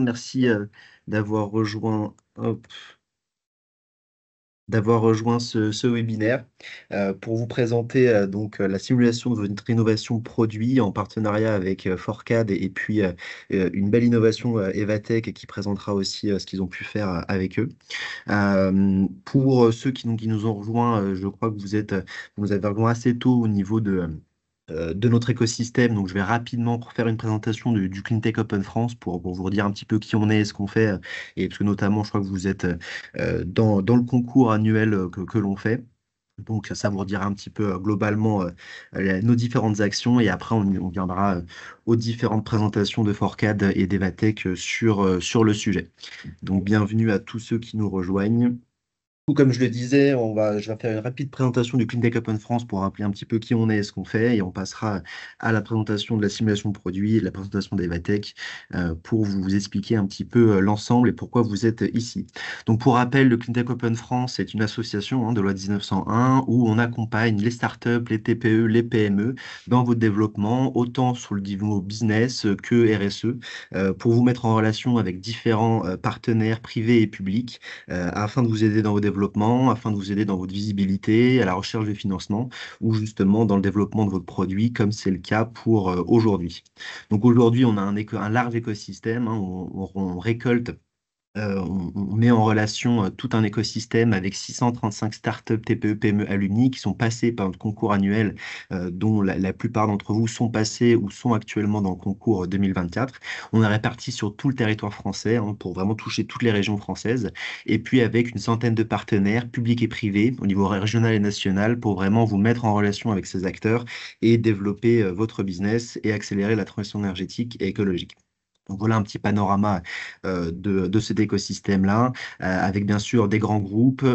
Merci d'avoir rejoint, d'avoir rejoint ce webinaire pour vous présenter la simulation de votre innovation produit en partenariat avec Forcad et puis une belle innovation Evatech qui présentera aussi ce qu'ils ont pu faire avec eux. Pour ceux qui nous ont rejoints, je crois que vous nous avez rejoint assez tôt au niveau de notre écosystème. Donc, je vais rapidement faire une présentation du CleanTech Open France pour vous redire un petit peu qui on est, ce qu'on fait, et parce que notamment, je crois que vous êtes dans le concours annuel que l'on fait. Donc, ça vous redira un petit peu globalement nos différentes actions et après, on viendra aux différentes présentations de Forcad et d'Evatech sur le sujet. Donc, bienvenue à tous ceux qui nous rejoignent. Comme je le disais, je vais faire une rapide présentation du CleanTech Open France pour rappeler un petit peu qui on est et ce qu'on fait, et on passera à la présentation de la simulation de produit et de la présentation d'Evatech pour vous expliquer un petit peu l'ensemble et pourquoi vous êtes ici. Donc pour rappel, le CleanTech Open France est une association de loi 1901 où on accompagne les startups, les TPE, les PME dans votre développement, autant sur le niveau business que RSE, pour vous mettre en relation avec différents partenaires privés et publics afin de vous aider dans vos développements, afin de vous aider dans votre visibilité, à la recherche de financement ou justement dans le développement de votre produit, comme c'est le cas pour aujourd'hui. Donc aujourd'hui, on a un large écosystème, hein, on récolte on met en relation tout un écosystème avec 635 startups TPE, PME alumni qui sont passés par notre concours annuel, dont la plupart d'entre vous sont passés ou sont actuellement dans le concours 2024. On est réparti sur tout le territoire français pour vraiment toucher toutes les régions françaises, et puis avec une centaine de partenaires publics et privés au niveau régional et national pour vraiment vous mettre en relation avec ces acteurs et développer votre business et accélérer la transition énergétique et écologique. Donc voilà un petit panorama de cet écosystème-là, avec bien sûr des grands groupes,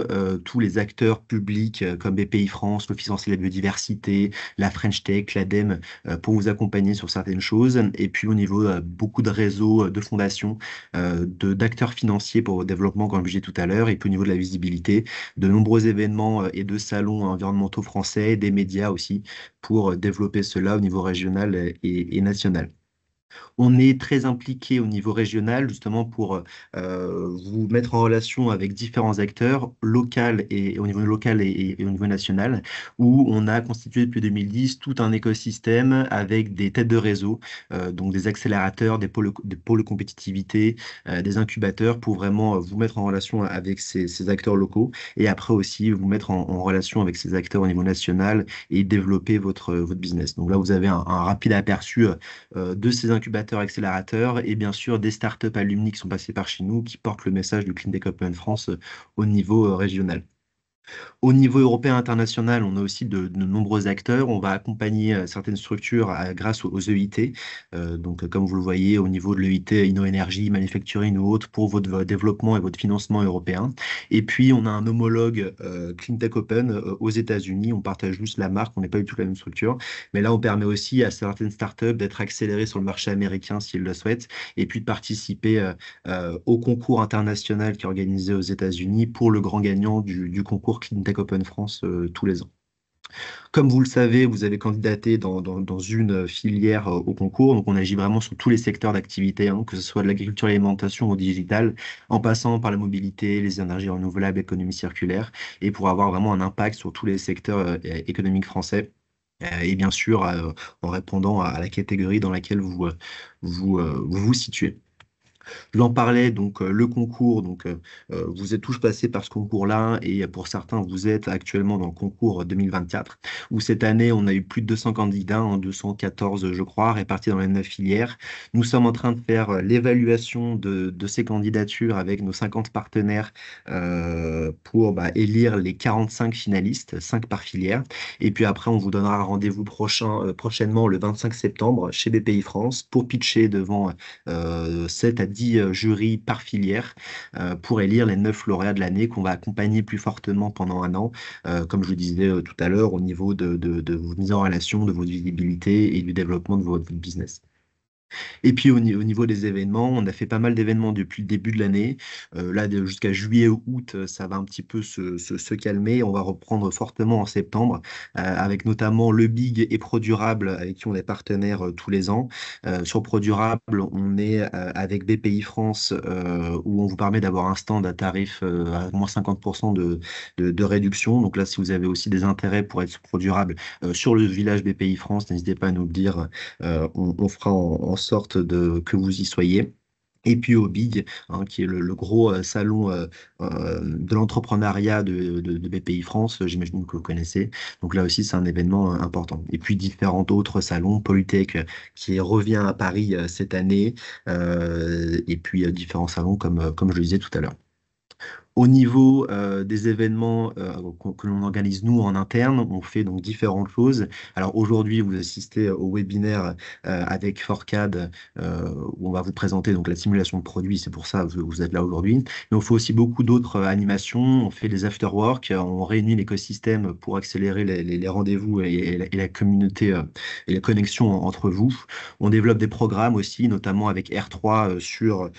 tous les acteurs publics comme BPI France, l'Office français de la biodiversité, la French Tech, l'ADEME, pour vous accompagner sur certaines choses. Et puis au niveau beaucoup de réseaux, de fondations, d'acteurs financiers pour votre développement, comme je disais tout à l'heure, et puis au niveau de la visibilité, de nombreux événements et de salons environnementaux français, des médias aussi, pour développer cela au niveau régional et national. On est très impliqué au niveau régional, justement pour vous mettre en relation avec différents acteurs, au niveau local et au niveau national, où on a constitué depuis 2010 tout un écosystème avec des têtes de réseau, donc des accélérateurs, des pôles de compétitivité, des incubateurs pour vraiment vous mettre en relation avec ces acteurs locaux et après aussi vous mettre en relation avec ces acteurs au niveau national et développer votre business. Donc là, vous avez un rapide aperçu de ces incubateurs accélérateurs et bien sûr des startups alumni qui sont passés par chez nous qui portent le message du Clean Tech Open France au niveau régional. Au niveau européen international, on a aussi de nombreux acteurs. On va accompagner certaines structures grâce aux EIT. Comme vous le voyez, au niveau de l'EIT InnoEnergy, Manufacturing ou autre, pour votre développement et votre financement européen. Et puis, on a un homologue CleanTech Open aux États-Unis. On partage juste la marque, on n'est pas du tout la même structure. Mais là, on permet aussi à certaines startups d'être accélérées sur le marché américain s'ils le souhaitent, et puis de participer au concours international qui est organisé aux États-Unis pour le grand gagnant du concours CleanTech Open France tous les ans. Comme vous le savez, vous avez candidaté dans une filière au concours, donc on agit vraiment sur tous les secteurs d'activité, que ce soit de l'agriculture, l'alimentation ou digital, en passant par la mobilité, les énergies renouvelables, l'économie circulaire, et pour avoir vraiment un impact sur tous les secteurs économiques français. Et bien sûr, en répondant à la catégorie dans laquelle vous situez. Je l'en parlais, le concours, vous êtes tous passés par ce concours-là et pour certains, vous êtes actuellement dans le concours 2024, où cette année, on a eu plus de 200 candidats, 214 je crois, répartis dans les 9 filières. Nous sommes en train de faire l'évaluation de ces candidatures avec nos 50 partenaires pour élire les 45 finalistes, 5 par filière. Et puis après, on vous donnera rendez-vous prochainement le 25 septembre chez BPI France pour pitcher devant 7 à 10 jurys par filière pour élire les 9 lauréats de l'année qu'on va accompagner plus fortement pendant un an, comme je le disais tout à l'heure, au niveau de votre mise en relation, de votre visibilité et du développement de votre business. Et puis au niveau des événements, on a fait pas mal d'événements depuis le début de l'année. Là, jusqu'à juillet ou août, ça va un petit peu se calmer. On va reprendre fortement en septembre, avec notamment le Big et ProDurable, avec qui on est partenaire tous les ans. Sur ProDurable, on est avec BPI France, où on vous permet d'avoir un stand à tarif à moins 50% de réduction. Donc là, si vous avez aussi des intérêts pour être sur ProDurable, sur le village BPI France, n'hésitez pas à nous le dire, on fera en sorte que vous y soyez. Et puis au Big, hein, qui est le gros salon de l'entrepreneuriat de BPI France, j'imagine que vous connaissez. Donc là aussi, c'est un événement important. Et puis différents autres salons, Polytech qui revient à Paris cette année, et puis différents salons comme je le disais tout à l'heure. Au niveau des événements que l'on organise nous en interne, on fait donc différentes choses. Alors aujourd'hui, vous assistez au webinaire avec Forcad où on va vous présenter donc la simulation de produits. C'est pour ça que vous êtes là aujourd'hui. Mais on fait aussi beaucoup d'autres animations. On fait des afterwork. On réunit l'écosystème pour accélérer les rendez-vous et la communauté et la connexion entre vous. On développe des programmes aussi, notamment avec R3 sur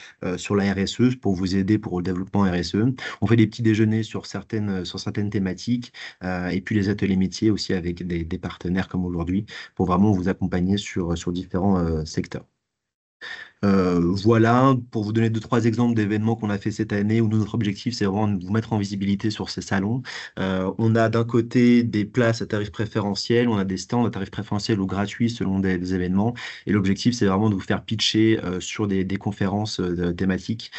la RSE pour vous aider pour le développement RSE. On fait des petits déjeuners sur certaines thématiques et puis les ateliers métiers aussi avec des partenaires comme aujourd'hui pour vraiment vous accompagner sur différents secteurs. Voilà, pour vous donner deux, trois exemples d'événements qu'on a fait cette année où notre objectif, c'est vraiment de vous mettre en visibilité sur ces salons. On a d'un côté des places à tarif préférentiel, on a des stands à tarif préférentiel ou gratuits selon des événements. Et l'objectif, c'est vraiment de vous faire pitcher sur des conférences thématiques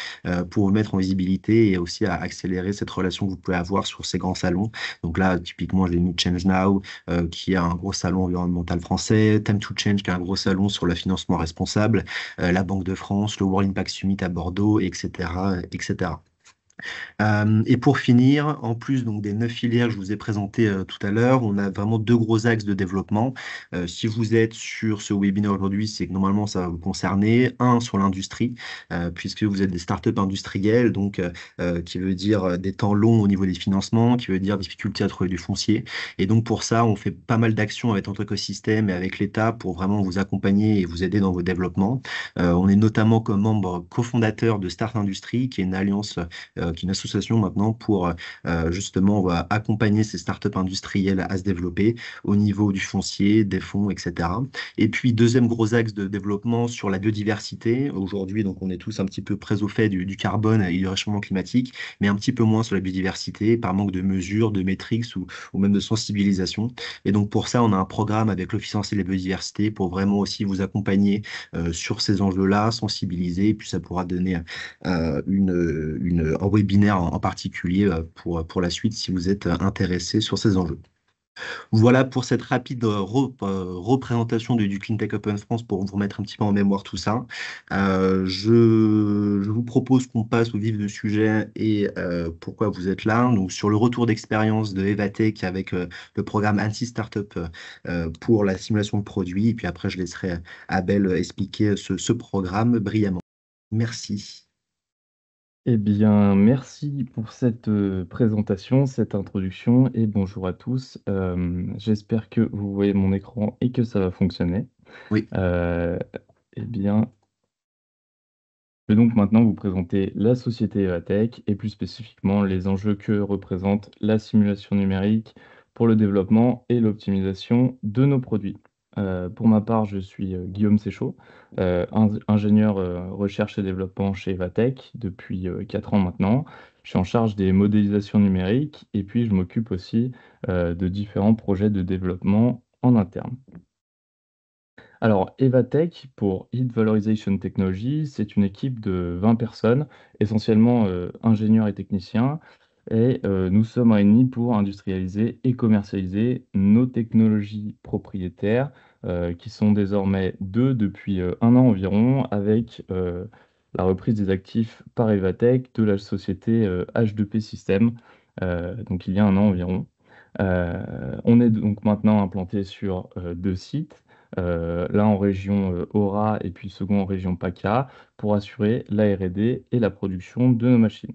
pour vous mettre en visibilité et aussi à accélérer cette relation que vous pouvez avoir sur ces grands salons. Donc là, typiquement, j'ai mis Change Now, qui est un gros salon environnemental français, Time to Change, qui est un gros salon sur le financement responsable, la Banque de France, le World Impact Summit à Bordeaux, etc., etc. Et pour finir, en plus donc des 9 filières que je vous ai présentées tout à l'heure, on a vraiment deux gros axes de développement. Si vous êtes sur ce webinaire aujourd'hui, c'est que normalement ça va vous concerner. Un, sur l'industrie, puisque vous êtes des startups industrielles, donc qui veut dire des temps longs au niveau des financements, qui veut dire difficulté à trouver du foncier. Et donc pour ça, on fait pas mal d'actions avec notre écosystème et avec l'État pour vraiment vous accompagner et vous aider dans vos développements. On est notamment comme membre cofondateur de Start Industrie, qui est une alliance qui est une association maintenant pour justement on va accompagner ces startups industrielles à se développer au niveau du foncier, des fonds, etc. Et puis deuxième gros axe de développement sur la biodiversité. Aujourd'hui, donc on est tous un petit peu près au fait du carbone et du réchauffement climatique, mais un petit peu moins sur la biodiversité par manque de mesures, de métriques ou même de sensibilisation. Et donc pour ça, on a un programme avec l'Office français de la biodiversité pour vraiment aussi vous accompagner sur ces enjeux-là, sensibiliser, et puis ça pourra donner un webinaire en particulier pour la suite si vous êtes intéressé sur ces enjeux. Voilà pour cette rapide représentation du Clean Tech Open France pour vous remettre un petit peu en mémoire tout ça. Je vous propose qu'on passe au vif du sujet et pourquoi vous êtes là. Donc, sur le retour d'expérience de Evatech avec le programme ANSI Startup pour la simulation de produits. Et puis après, je laisserai Abel expliquer ce programme brillamment. Merci. Eh bien, merci pour cette présentation, cette introduction et bonjour à tous. J'espère que vous voyez mon écran et que ça va fonctionner. Oui. Euh, eh bien, je vais donc maintenant vous présenter la société Evatech et plus spécifiquement les enjeux que représente la simulation numérique pour le développement et l'optimisation de nos produits. Pour ma part, je suis Guillaume Séchaud, ingénieur recherche et développement chez Evatech depuis 4 ans maintenant. Je suis en charge des modélisations numériques et puis je m'occupe aussi de différents projets de développement en interne. Alors, Evatech, pour Heat Valorization Technology, c'est une équipe de 20 personnes, essentiellement ingénieurs et techniciens, et nous sommes réunis pour industrialiser et commercialiser nos technologies propriétaires, qui sont désormais deux depuis 1 an environ, avec la reprise des actifs par Evatech de la société H2P System, donc il y a 1 an environ. On est donc maintenant implanté sur 2 sites, l'un en région Aura et puis le second en région PACA, pour assurer la R&D et la production de nos machines.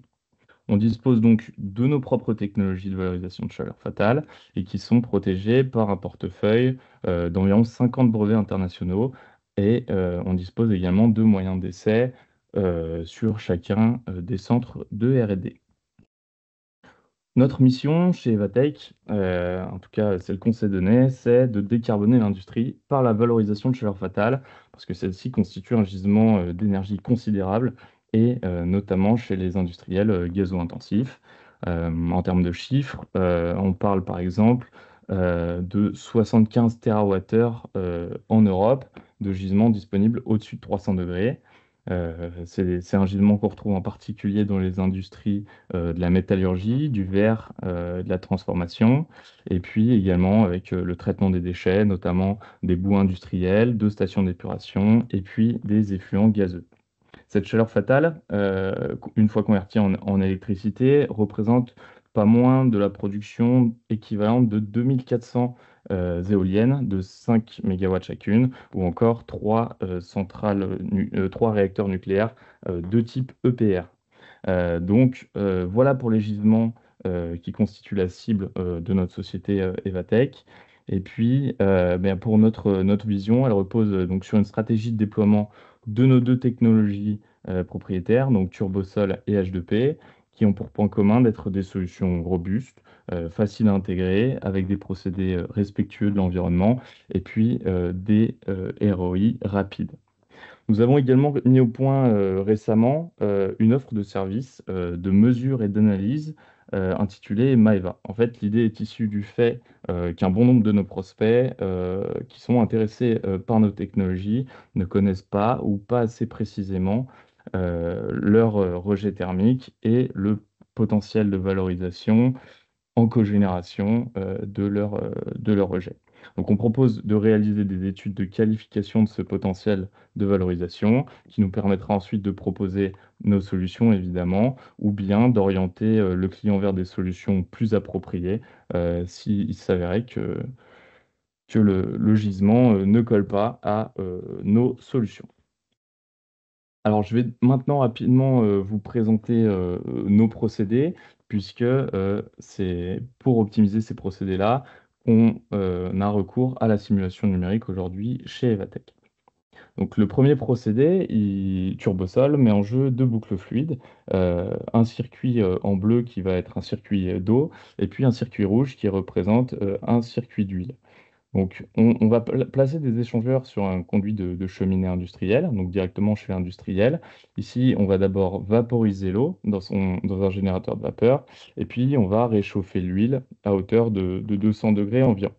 On dispose donc de nos propres technologies de valorisation de chaleur fatale et qui sont protégées par un portefeuille d'environ 50 brevets internationaux Et on dispose également de moyens d'essai sur chacun des centres de R&D. Notre mission chez Evatech, en tout cas celle qu'on s'est donnée, c'est de décarboner l'industrie par la valorisation de chaleur fatale, parce que celle-ci constitue un gisement d'énergie considérable, notamment chez les industriels gazo-intensifs. En termes de chiffres, on parle par exemple de 75 TWh en Europe de gisements disponibles au-dessus de 300 degrés. C'est un gisement qu'on retrouve en particulier dans les industries de la métallurgie, du verre, de la transformation, et puis également avec le traitement des déchets, notamment des boues industrielles, de stations d'épuration, et puis des effluents gazeux. Cette chaleur fatale, une fois convertie en électricité, représente pas moins de la production équivalente de 2400 éoliennes de 5 mégawatts chacune, ou encore 3 réacteurs nucléaires de type EPR. Voilà pour les gisements qui constituent la cible de notre société Evatech. Et puis, pour notre vision, elle repose donc sur une stratégie de déploiement de nos deux technologies propriétaires, donc Turbosol et H2P, qui ont pour point commun d'être des solutions robustes, faciles à intégrer, avec des procédés respectueux de l'environnement, et puis des ROI rapides. Nous avons également mis au point récemment une offre de service de mesure et d'analyse intitulée Maeva. En fait, l'idée est issue du fait qu'un bon nombre de nos prospects qui sont intéressés par nos technologies ne connaissent pas ou pas assez précisément leur rejet thermique et le potentiel de valorisation en cogénération de leur rejet. Donc on propose de réaliser des études de qualification de ce potentiel de valorisation qui nous permettra ensuite de proposer nos solutions évidemment ou bien d'orienter le client vers des solutions plus appropriées s'il s'avérait que le gisement ne colle pas à nos solutions. Alors, je vais maintenant rapidement vous présenter nos procédés, puisque c'est pour optimiser ces procédés-là qu'on a recours à la simulation numérique aujourd'hui chez Evatech. Donc, le premier procédé, Turbosol, met en jeu deux boucles fluides, un circuit en bleu qui va être un circuit d'eau, et puis un circuit rouge qui représente un circuit d'huile. Donc, on va placer des échangeurs sur un conduit de cheminée industrielle, donc directement chez l'industriel. Ici, on va d'abord vaporiser l'eau dans un générateur de vapeur, et puis on va réchauffer l'huile à hauteur de 200 degrés environ.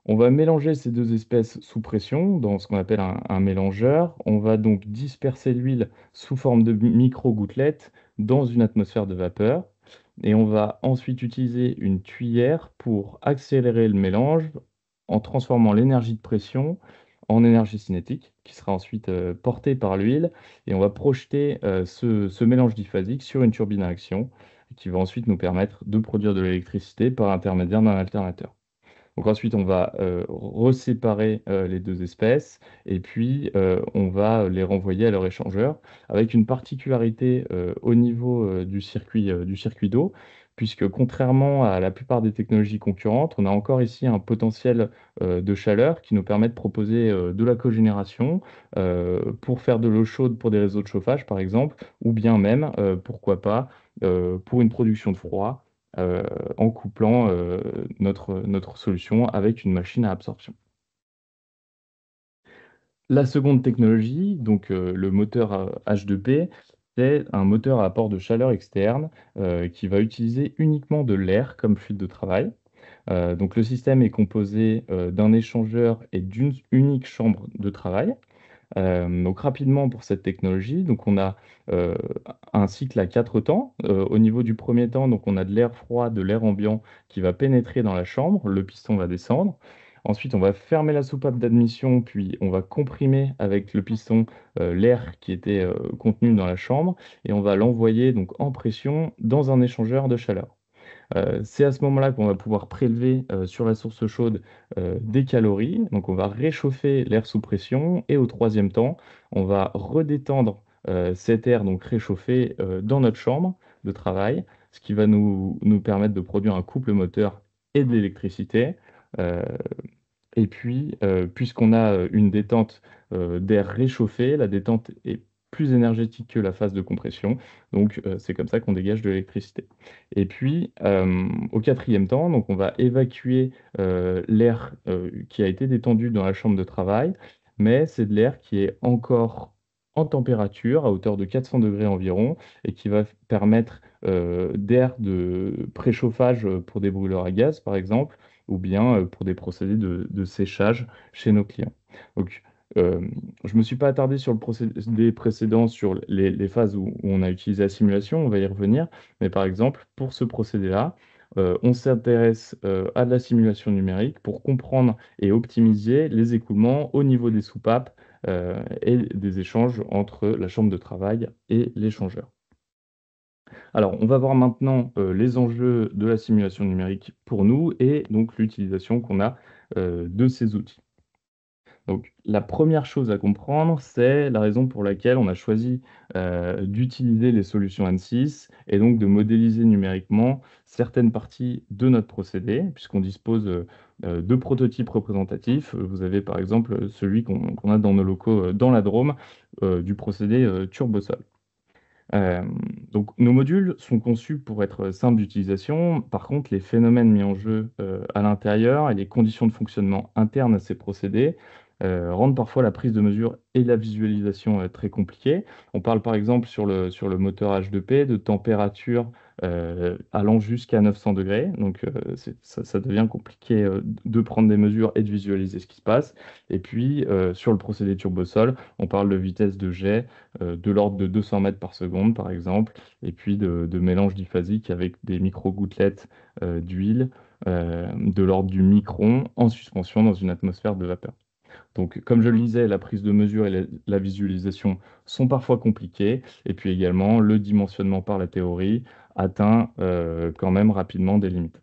On va mélanger ces deux espèces sous pression dans ce qu'on appelle un mélangeur. On va donc disperser l'huile sous forme de micro-gouttelettes dans une atmosphère de vapeur. Et on va ensuite utiliser une cuillère pour accélérer le mélange en transformant l'énergie de pression en énergie cinétique, qui sera ensuite portée par l'huile. Et on va projeter ce mélange diphasique sur une turbine à action, qui va ensuite nous permettre de produire de l'électricité par l'intermédiaire d'un alternateur. Donc ensuite, on va reséparer les deux espèces et puis on va les renvoyer à leur échangeur avec une particularité au niveau du circuit d'eau, puisque contrairement à la plupart des technologies concurrentes, on a encore ici un potentiel de chaleur qui nous permet de proposer de la cogénération pour faire de l'eau chaude pour des réseaux de chauffage, par exemple, ou bien même, pourquoi pas, pour une production de froid euh, en couplant notre solution avec une machine à absorption. La seconde technologie, donc le moteur H2P, c'est un moteur à apport de chaleur externe qui va utiliser uniquement de l'air comme fluide de travail. Donc le système est composé d'un échangeur et d'une unique chambre de travail. Donc rapidement pour cette technologie, donc on a euh, un cycle à 4 temps. Au niveau du premier temps, donc on a de l'air froid, de l'air ambiant qui va pénétrer dans la chambre, le piston va descendre. Ensuite, on va fermer la soupape d'admission, puis on va comprimer avec le piston l'air qui était contenu dans la chambre et on va l'envoyer donc en pression dans un échangeur de chaleur. C'est à ce moment-là qu'on va pouvoir prélever sur la source chaude des calories. Donc on va réchauffer l'air sous pression et au troisième temps, on va redétendre cet air donc réchauffé dans notre chambre de travail, ce qui va nous permettre de produire un couple moteur et de l'électricité. Euh, Et puis, puisqu'on a une détente d'air réchauffé, la détente est plus énergétique que la phase de compression. Donc, c'est comme ça qu'on dégage de l'électricité. Et puis, au quatrième temps, donc on va évacuer l'air qui a été détendu dans la chambre de travail, mais c'est de l'air qui est encore en température, à hauteur de 400 degrés environ, et qui va permettre d'air de préchauffage pour des brûleurs à gaz, par exemple, ou bien pour des procédés de séchage chez nos clients. Donc, euh, je ne me suis pas attardé sur le procédé précédent, sur les phases où on a utilisé la simulation, on va y revenir, mais par exemple, pour ce procédé-là, on s'intéresse à de la simulation numérique pour comprendre et optimiser les écoulements au niveau des soupapes et des échanges entre la chambre de travail et l'échangeur. Alors, on va voir maintenant les enjeux de la simulation numérique pour nous et donc l'utilisation qu'on a de ces outils. Donc, la première chose à comprendre, c'est la raison pour laquelle on a choisi d'utiliser les solutions ANSYS et donc de modéliser numériquement certaines parties de notre procédé, puisqu'on dispose de prototypes représentatifs. Vous avez par exemple celui qu'on a dans nos locaux dans la Drôme du procédé Turbosol. Euh, donc, nos modules sont conçus pour être simples d'utilisation. Par contre, les phénomènes mis en jeu à l'intérieur et les conditions de fonctionnement internes à ces procédés rendent parfois la prise de mesure et la visualisation très compliquées. On parle par exemple sur le moteur H2P de température allant jusqu'à 900 degrés. Donc, ça devient compliqué de prendre des mesures et de visualiser ce qui se passe. Et puis, sur le procédé Turbosol, on parle de vitesse de jet de l'ordre de 200 mètres par seconde, par exemple, et puis de mélange diphasique avec des micro-gouttelettes d'huile de l'ordre du micron en suspension dans une atmosphère de vapeur. Donc, comme je le disais, la prise de mesure et la visualisation sont parfois compliquées, et puis également le dimensionnement par la théorie atteint quand même rapidement des limites.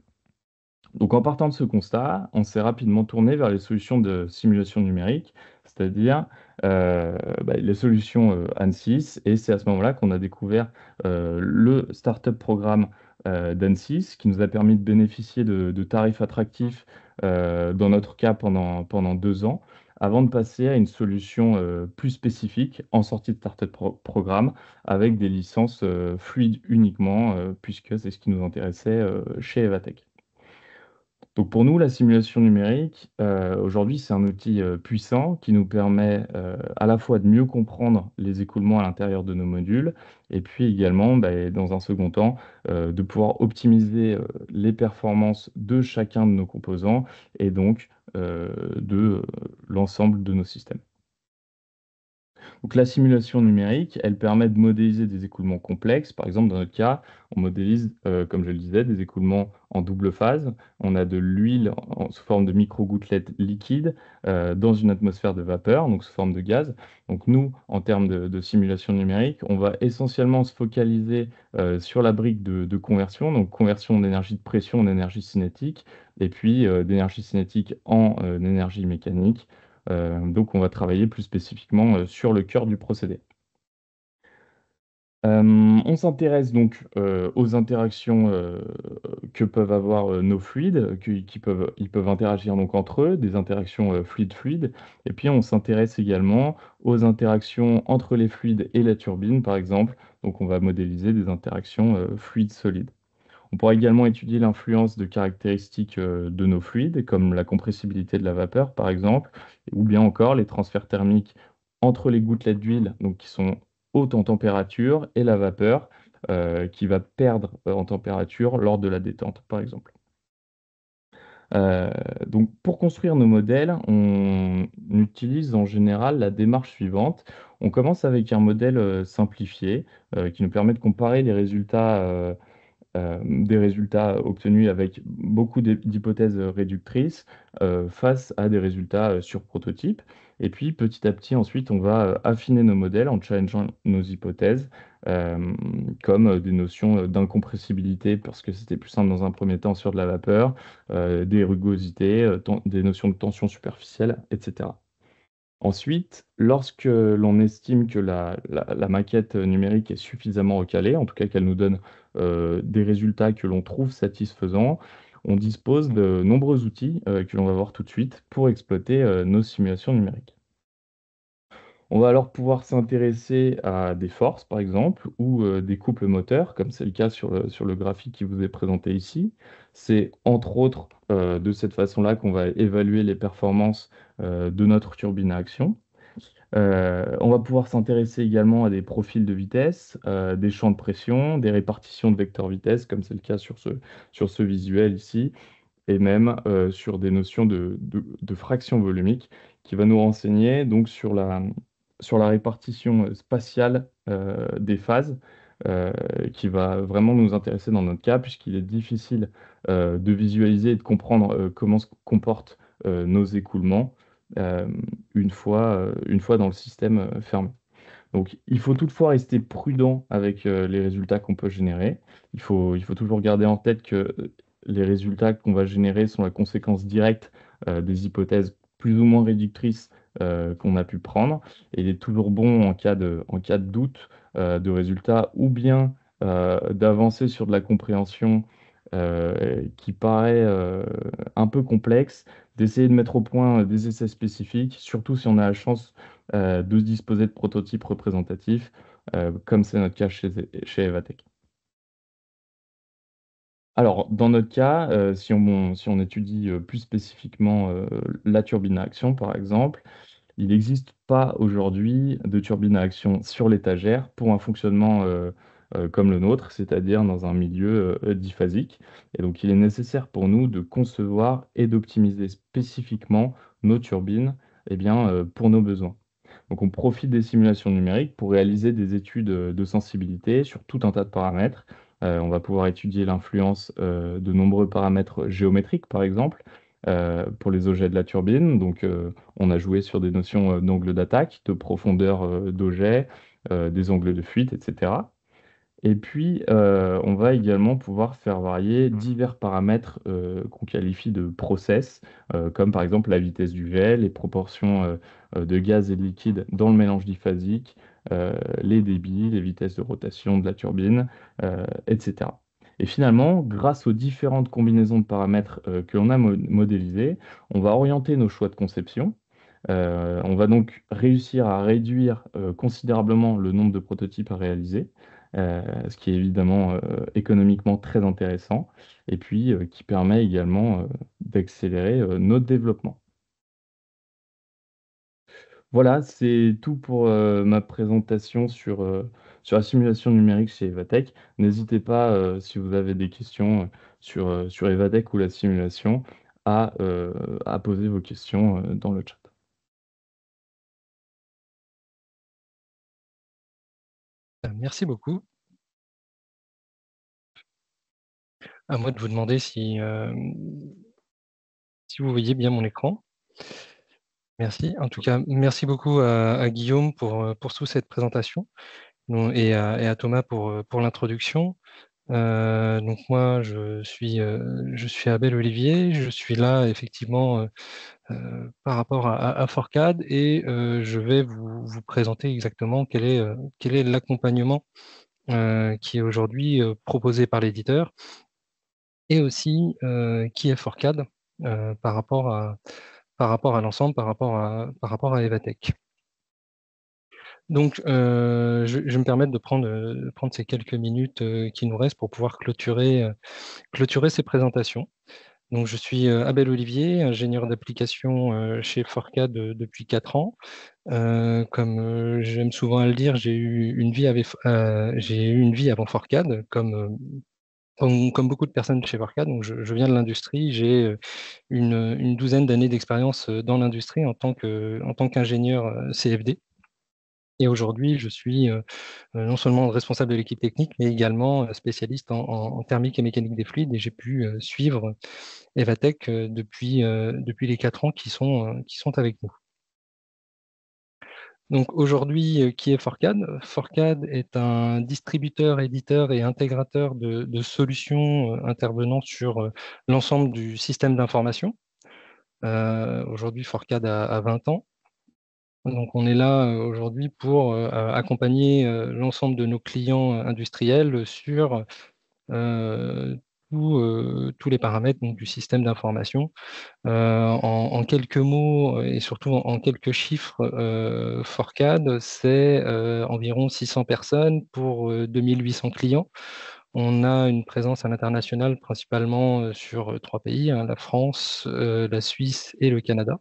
Donc en partant de ce constat, on s'est rapidement tourné vers les solutions de simulation numérique, c'est-à-dire les solutions ANSYS, et c'est à ce moment-là qu'on a découvert le Startup Programme d'ANSYS, qui nous a permis de bénéficier de tarifs attractifs, dans notre cas pendant 2 ans, avant de passer à une solution plus spécifique en sortie de Startup Programme, avec des licences fluides uniquement, puisque c'est ce qui nous intéressait chez Evatech. Donc pour nous, la simulation numérique, aujourd'hui, c'est un outil puissant qui nous permet à la fois de mieux comprendre les écoulements à l'intérieur de nos modules et puis également, dans un second temps, de pouvoir optimiser les performances de chacun de nos composants et donc de l'ensemble de nos systèmes. Donc la simulation numérique, elle permet de modéliser des écoulements complexes. Par exemple, dans notre cas, on modélise, comme je le disais, des écoulements en double phase. On a de l'huile sous forme de micro-gouttelettes liquides dans une atmosphère de vapeur, donc sous forme de gaz. Donc nous, en termes de simulation numérique, on va essentiellement se focaliser sur la brique de conversion, donc conversion d'énergie de pression en énergie cinétique, et puis d'énergie cinétique en énergie mécanique. Donc, on va travailler plus spécifiquement sur le cœur du procédé. On s'intéresse donc aux interactions que peuvent avoir nos fluides, ils peuvent interagir donc entre eux, des interactions fluide-fluide. Et puis, on s'intéresse également aux interactions entre les fluides et la turbine, par exemple. Donc, on va modéliser des interactions fluides-solides. On pourra également étudier l'influence de caractéristiques de nos fluides, comme la compressibilité de la vapeur, par exemple, ou bien encore les transferts thermiques entre les gouttelettes d'huile, donc qui sont hautes en température, et la vapeur, qui va perdre en température lors de la détente, par exemple. Euh, donc, pour construire nos modèles, on utilise en général la démarche suivante. On commence avec un modèle simplifié qui nous permet de comparer les résultats des résultats obtenus avec beaucoup d'hypothèses réductrices face à des résultats sur prototype. Et puis petit à petit, ensuite, on va affiner nos modèles en challengeant nos hypothèses, comme des notions d'incompressibilité, parce que c'était plus simple dans un premier temps sur de la vapeur, des rugosités, des notions de tension superficielle, etc. Ensuite, lorsque l'on estime que la maquette numérique est suffisamment recalée, en tout cas qu'elle nous donne des résultats que l'on trouve satisfaisants, on dispose de nombreux outils que l'on va voir tout de suite pour exploiter nos simulations numériques. On va alors pouvoir s'intéresser à des forces, par exemple, ou des couples moteurs, comme c'est le cas sur le graphique qui vous est présenté ici. C'est entre autres de cette façon-là qu'on va évaluer les performances de notre turbine à action. On va pouvoir s'intéresser également à des profils de vitesse, des champs de pression, des répartitions de vecteurs vitesse, comme c'est le cas sur ce visuel ici, et même sur des notions de fraction volumique qui va nous renseigner donc sur la répartition spatiale des phases, euh, qui va vraiment nous intéresser dans notre cas, puisqu'il est difficile de visualiser et de comprendre comment se comportent nos écoulements euh, une fois dans le système fermé. Donc, il faut toutefois rester prudent avec les résultats qu'on peut générer. Il faut toujours garder en tête que les résultats qu'on va générer sont la conséquence directe des hypothèses plus ou moins réductrices qu'on a pu prendre. Et il est toujours bon en cas de doute de résultats ou bien d'avancer sur de la compréhension qui paraît un peu complexe, d'essayer de mettre au point des essais spécifiques, surtout si on a la chance de se disposer de prototypes représentatifs, comme c'est notre cas chez Evatech. Alors, dans notre cas, si on étudie plus spécifiquement la turbine à action, par exemple, il n'existe pas aujourd'hui de turbine à action sur l'étagère pour un fonctionnement comme le nôtre, c'est-à-dire dans un milieu diphasique. Et donc, il est nécessaire pour nous de concevoir et d'optimiser spécifiquement nos turbines eh bien, pour nos besoins. Donc on profite des simulations numériques pour réaliser des études de sensibilité sur tout un tas de paramètres. On va pouvoir étudier l'influence de nombreux paramètres géométriques, par exemple, pour les objets de la turbine. Donc on a joué sur des notions d'angle d'attaque, de profondeur d'objet, des angles de fuite, etc. Et puis, on va également pouvoir faire varier divers paramètres qu'on qualifie de process, comme par exemple la vitesse du jet, les proportions de gaz et de liquide dans le mélange diphasique, les débits, les vitesses de rotation de la turbine, etc. Et finalement, grâce aux différentes combinaisons de paramètres que l'on a modélisées, on va orienter nos choix de conception. On va donc réussir à réduire considérablement le nombre de prototypes à réaliser, ce qui est évidemment économiquement très intéressant, et puis qui permet également d'accélérer notre développement. Voilà, c'est tout pour ma présentation sur la simulation numérique chez Evatech. N'hésitez pas, si vous avez des questions sur Evatech ou la simulation, à poser vos questions dans le chat. Merci beaucoup. À moi de vous demander si vous voyez bien mon écran. Merci. En tout cas, merci beaucoup à Guillaume pour toute cette présentation et à Thomas pour l'introduction. Donc moi, je suis Abel Olivier. Je suis là effectivement par rapport à Forcad et je vais vous présenter exactement quel est l'accompagnement qui est aujourd'hui proposé par l'éditeur et aussi qui est Forcad par rapport à l'ensemble, par rapport à Evatech. Donc, je vais me permettre de prendre ces quelques minutes qui nous restent pour pouvoir clôturer ces présentations. Donc, je suis Abel Olivier, ingénieur d'application chez Forcad depuis 4 ans. Comme j'aime souvent à le dire, j'ai eu une vie avant Forcad, comme beaucoup de personnes chez Forcad. Donc, je viens de l'industrie, j'ai une douzaine d'années d'expérience dans l'industrie en tant qu'ingénieur CFD. Et aujourd'hui, je suis non seulement responsable de l'équipe technique, mais également spécialiste en thermique et mécanique des fluides. Et j'ai pu suivre Evatech depuis les 4 ans qui sont avec nous. Donc aujourd'hui, qui est Forcad? Forcad est un distributeur, éditeur et intégrateur de solutions intervenant sur l'ensemble du système d'information. Aujourd'hui, Forcad a 20 ans. Donc on est là aujourd'hui pour accompagner l'ensemble de nos clients industriels sur tous les paramètres donc, du système d'information. En quelques mots et surtout en quelques chiffres, Fourcade, c'est environ 600 personnes pour 2800 clients. On a une présence à l'international principalement sur 3 pays, hein, la France, la Suisse et le Canada.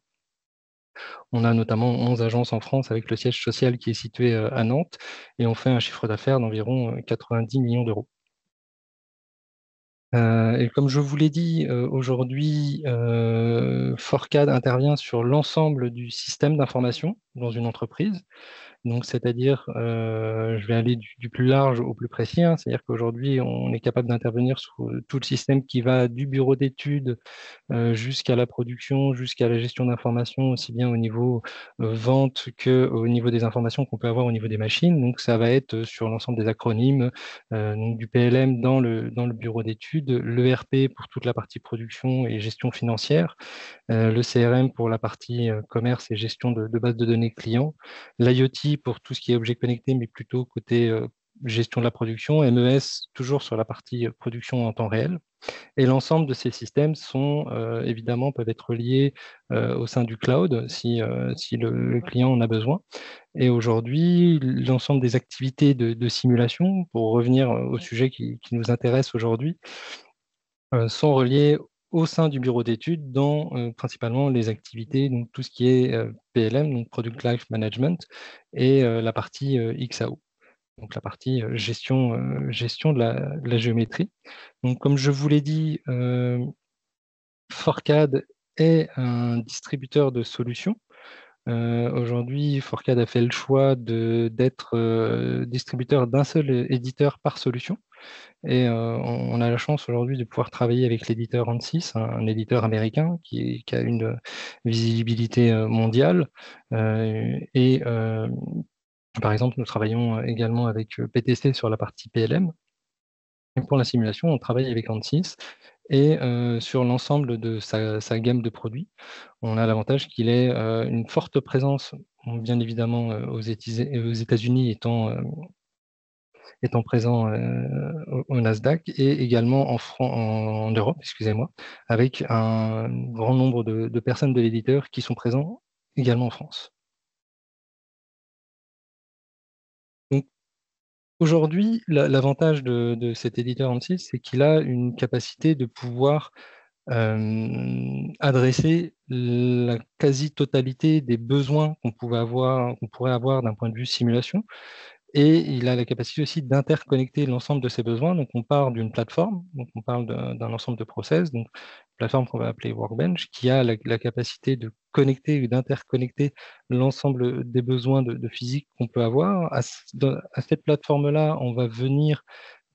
On a notamment 11 agences en France avec le siège social qui est situé à Nantes et on fait un chiffre d'affaires d'environ 90 millions d'euros. Et comme je vous l'ai dit, aujourd'hui, Fourcade intervient sur l'ensemble du système d'information dans une entreprise. Donc, c'est-à-dire, je vais aller du plus large au plus précis, hein. C'est-à-dire qu'aujourd'hui, on est capable d'intervenir sur tout le système qui va du bureau d'études jusqu'à la production, jusqu'à la gestion d'informations, aussi bien au niveau vente qu'au niveau des informations qu'on peut avoir au niveau des machines. Donc, ça va être sur l'ensemble des acronymes, donc du PLM dans le bureau d'études, l'ERP pour toute la partie production et gestion financière, le CRM pour la partie commerce et gestion de base de données clients, l'IoT pour tout ce qui est objet connecté, mais plutôt côté gestion de la production, MES toujours sur la partie production en temps réel. Et l'ensemble de ces systèmes sont évidemment peuvent être liés au sein du cloud si le client en a besoin. Et aujourd'hui, l'ensemble des activités de simulation, pour revenir au sujet qui nous intéresse aujourd'hui, sont reliées au sein du bureau d'études dans principalement les activités, donc tout ce qui est PLM, donc Product Life Management, et la partie XAO, donc la partie gestion de la géométrie. Donc, comme je vous l'ai dit, Fourcade est un distributeur de solutions. Aujourd'hui, Fourcade a fait le choix d'être distributeur d'un seul éditeur par solution. Et on a la chance aujourd'hui de pouvoir travailler avec l'éditeur Ansys, un éditeur américain qui a une visibilité mondiale. Et par exemple, nous travaillons également avec PTC sur la partie PLM. Et pour la simulation, on travaille avec Ansys. Et sur l'ensemble de sa gamme de produits, on a l'avantage qu'il ait une forte présence, bien évidemment, aux États-Unis étant présent au Nasdaq et également en Europe, excusez-moi, avec un grand nombre de personnes de l'éditeur qui sont présents également en France. Donc, aujourd'hui, l'avantage de cet éditeur Ansys, c'est qu'il a une capacité de pouvoir adresser la quasi-totalité des besoins qu'on pourrait avoir d'un point de vue simulation. Et il a la capacité aussi d'interconnecter l'ensemble de ces besoins. Donc, on part d'une plateforme, donc on parle d'un ensemble de process, donc une plateforme qu'on va appeler Workbench, qui a la capacité de connecter ou d'interconnecter l'ensemble des besoins de physique qu'on peut avoir. À cette plateforme-là, on va venir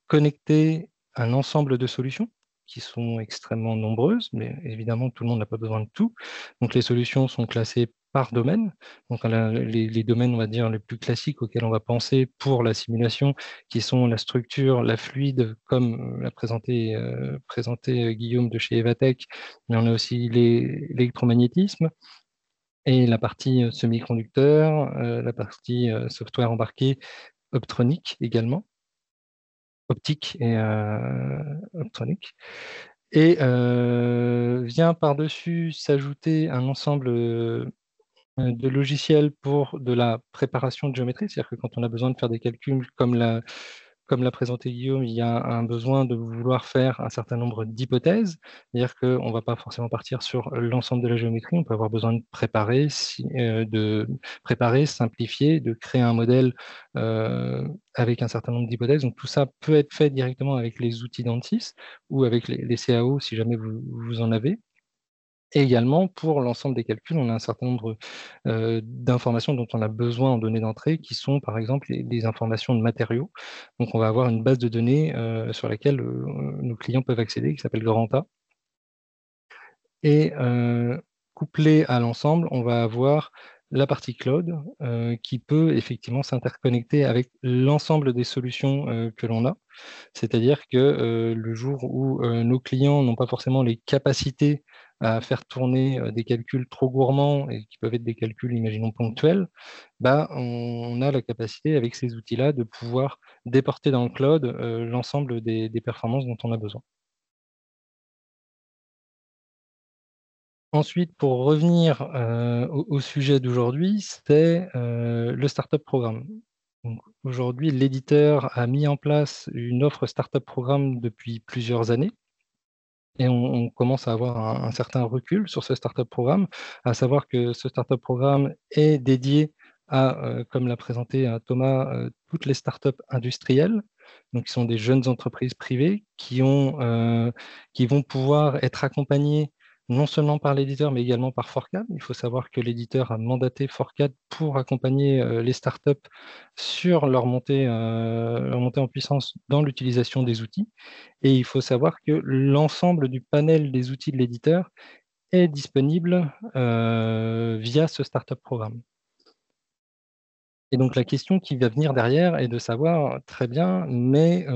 connecter un ensemble de solutions qui sont extrêmement nombreuses, mais évidemment, tout le monde n'a pas besoin de tout. Donc, les solutions sont classées par domaine. Donc, les domaines, on va dire, les plus classiques auxquels on va penser pour la simulation, qui sont la structure, la fluide, comme l'a présenté Guillaume de chez Evatech, mais on a aussi l'électromagnétisme et la partie semi-conducteur, la partie software embarqué, optronique également, optique et optronique. Et vient par-dessus s'ajouter un ensemble de logiciels pour de la préparation de géométrie, c'est-à-dire que quand on a besoin de faire des calculs comme l'a présenté Guillaume, il y a un besoin de vouloir faire un certain nombre d'hypothèses, c'est-à-dire qu'on ne va pas forcément partir sur l'ensemble de la géométrie, on peut avoir besoin de préparer, simplifier, de créer un modèle avec un certain nombre d'hypothèses. Donc tout ça peut être fait directement avec les outils d'Ansys ou avec les CAO si jamais vous en avez. Et également, pour l'ensemble des calculs, on a un certain nombre d'informations dont on a besoin en données d'entrée, qui sont par exemple les informations de matériaux. Donc, on va avoir une base de données sur laquelle nos clients peuvent accéder, qui s'appelle Granta. Et couplé à l'ensemble, on va avoir la partie cloud qui peut effectivement s'interconnecter avec l'ensemble des solutions que l'on a. C'est-à-dire que le jour où nos clients n'ont pas forcément les capacités à faire tourner des calculs trop gourmands et qui peuvent être des calculs, imaginons, ponctuels, bah, on a la capacité avec ces outils-là de pouvoir déporter dans le cloud l'ensemble des performances dont on a besoin. Ensuite, pour revenir au sujet d'aujourd'hui, c'est le Startup Programme. Aujourd'hui, l'éditeur a mis en place une offre Startup Programme depuis plusieurs années. Et on commence à avoir un certain recul sur ce Startup Programme, à savoir que ce Startup Programme est dédié à, comme l'a présenté Thomas, toutes les startups industrielles, donc qui sont des jeunes entreprises privées qui vont pouvoir être accompagnées non seulement par l'éditeur, mais également par Forcad. Il faut savoir que l'éditeur a mandaté Forcad pour accompagner les startups sur leur montée en puissance dans l'utilisation des outils. Et il faut savoir que l'ensemble du panel des outils de l'éditeur est disponible via ce Startup Programme. Et donc la question qui va venir derrière est de savoir, très bien, mais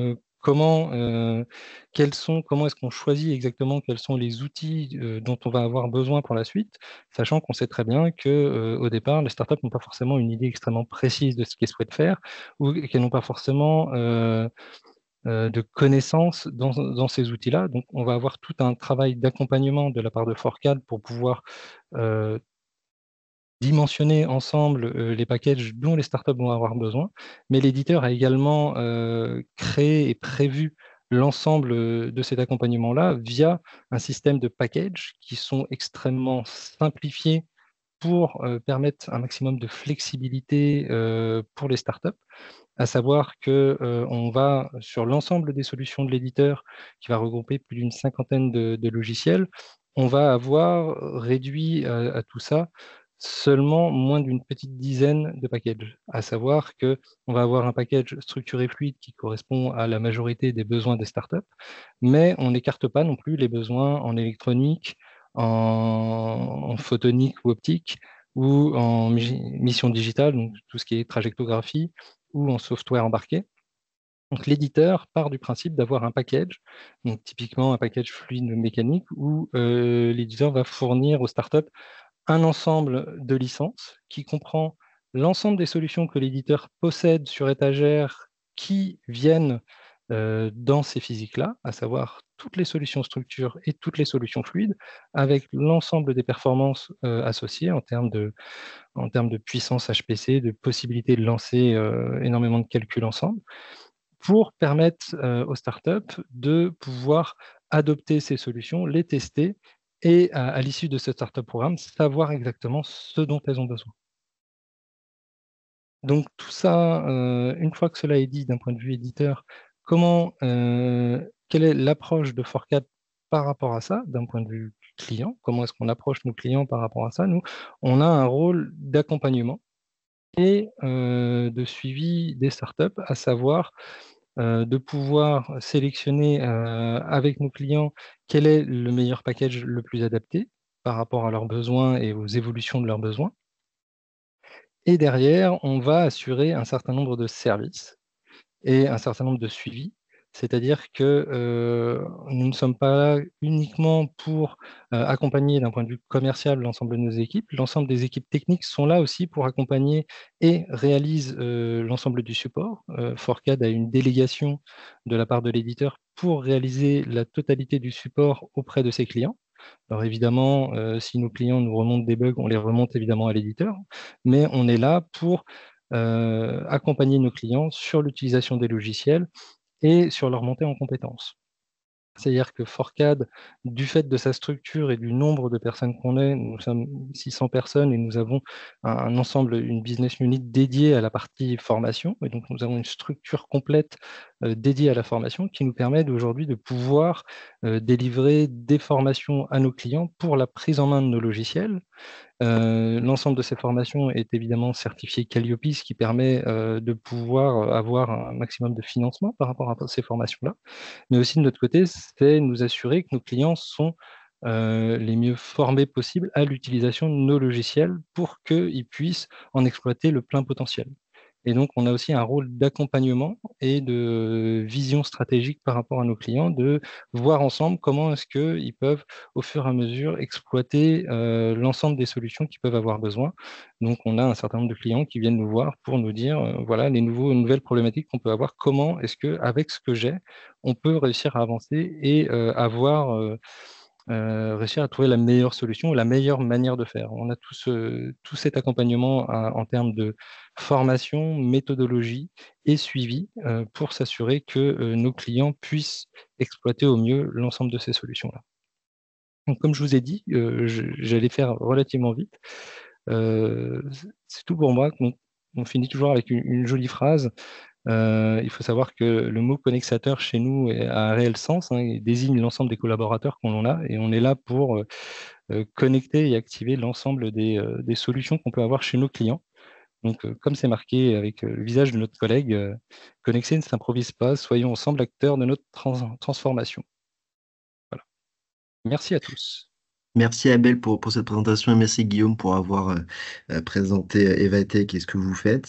comment est-ce qu'on choisit exactement quels sont les outils dont on va avoir besoin pour la suite, sachant qu'on sait très bien qu'au départ, les startups n'ont pas forcément une idée extrêmement précise de ce qu'elles souhaitent faire, ou qu'elles n'ont pas forcément de connaissances dans ces outils-là. Donc, on va avoir tout un travail d'accompagnement de la part de Forcad pour pouvoir dimensionner ensemble les packages dont les startups vont avoir besoin. Mais l'éditeur a également créé et prévu l'ensemble de cet accompagnement-là via un système de packages qui sont extrêmement simplifiés pour permettre un maximum de flexibilité pour les startups, à savoir qu'on va, sur l'ensemble des solutions de l'éditeur, qui va regrouper plus d'une cinquantaine de logiciels, on va avoir réduit à tout ça seulement moins d'une petite dizaine de packages, à savoir qu'on va avoir un package structuré fluide qui correspond à la majorité des besoins des startups, mais on n'écarte pas non plus les besoins en électronique, en photonique ou optique, ou en mission digitale, donc tout ce qui est trajectographie, ou en software embarqué. Donc l'éditeur part du principe d'avoir un package, donc typiquement un package fluide mécanique, où l'éditeur va fournir aux startups un ensemble de licences qui comprend l'ensemble des solutions que l'éditeur possède sur étagère qui viennent dans ces physiques-là, à savoir toutes les solutions structures et toutes les solutions fluides, avec l'ensemble des performances associées en termes de puissance HPC, de possibilité de lancer énormément de calculs ensemble, pour permettre aux startups de pouvoir adopter ces solutions, les tester et à l'issue de ce startup programme, savoir exactement ce dont elles ont besoin. Donc tout ça, une fois que cela est dit d'un point de vue éditeur, quelle est l'approche de Forcad par rapport à ça, d'un point de vue client? Comment est-ce qu'on approche nos clients par rapport à ça? Nous, on a un rôle d'accompagnement et de suivi des startups, à savoir de pouvoir sélectionner avec nos clients quel est le meilleur package le plus adapté par rapport à leurs besoins et aux évolutions de leurs besoins. Et derrière, on va assurer un certain nombre de services et un certain nombre de suivis. C'est-à-dire que nous ne sommes pas là uniquement pour accompagner d'un point de vue commercial l'ensemble de nos équipes. L'ensemble des équipes techniques sont là aussi pour accompagner et réalisent l'ensemble du support. Forcad a une délégation de la part de l'éditeur pour réaliser la totalité du support auprès de ses clients. Alors évidemment, si nos clients nous remontent des bugs, on les remonte évidemment à l'éditeur, mais on est là pour accompagner nos clients sur l'utilisation des logiciels et sur leur montée en compétences. C'est-à-dire que Forcad, du fait de sa structure et du nombre de personnes qu'on est, nous sommes 600 personnes et nous avons un ensemble, une business unit dédiée à la partie formation. Et donc, nous avons une structure complète dédiée à la formation qui nous permet aujourd'hui de pouvoir délivrer des formations à nos clients pour la prise en main de nos logiciels. L'ensemble de ces formations est évidemment certifié Calliope, ce qui permet de pouvoir avoir un maximum de financement par rapport à ces formations-là. Mais aussi de notre côté, c'est nous assurer que nos clients sont les mieux formés possibles à l'utilisation de nos logiciels pour qu'ils puissent en exploiter le plein potentiel. Et donc, on a aussi un rôle d'accompagnement et de vision stratégique par rapport à nos clients, de voir ensemble comment est-ce qu'ils peuvent, au fur et à mesure, exploiter l'ensemble des solutions qu'ils peuvent avoir besoin. Donc, on a un certain nombre de clients qui viennent nous voir pour nous dire, voilà, les nouvelles problématiques qu'on peut avoir, comment est-ce qu'avec ce que j'ai, on peut réussir à avancer et avoir réussir à trouver la meilleure solution, la meilleure manière de faire. On a tout cet accompagnement en termes de formation, méthodologie et suivi pour s'assurer que nos clients puissent exploiter au mieux l'ensemble de ces solutions-là. Donc, comme je vous ai dit, j'allais faire relativement vite. C'est tout pour moi. On finit toujours avec une jolie phrase. Il faut savoir que le mot connexateur chez nous a un réel sens, hein, il désigne l'ensemble des collaborateurs qu'on a, et on est là pour connecter et activer l'ensemble des solutions qu'on peut avoir chez nos clients. Donc, comme c'est marqué avec le visage de notre collègue, Connexer ne s'improvise pas, soyons ensemble acteurs de notre transformation. Voilà. Merci à tous. Merci Abel pour cette présentation et merci Guillaume pour avoir présenté Evatech et ce que vous faites.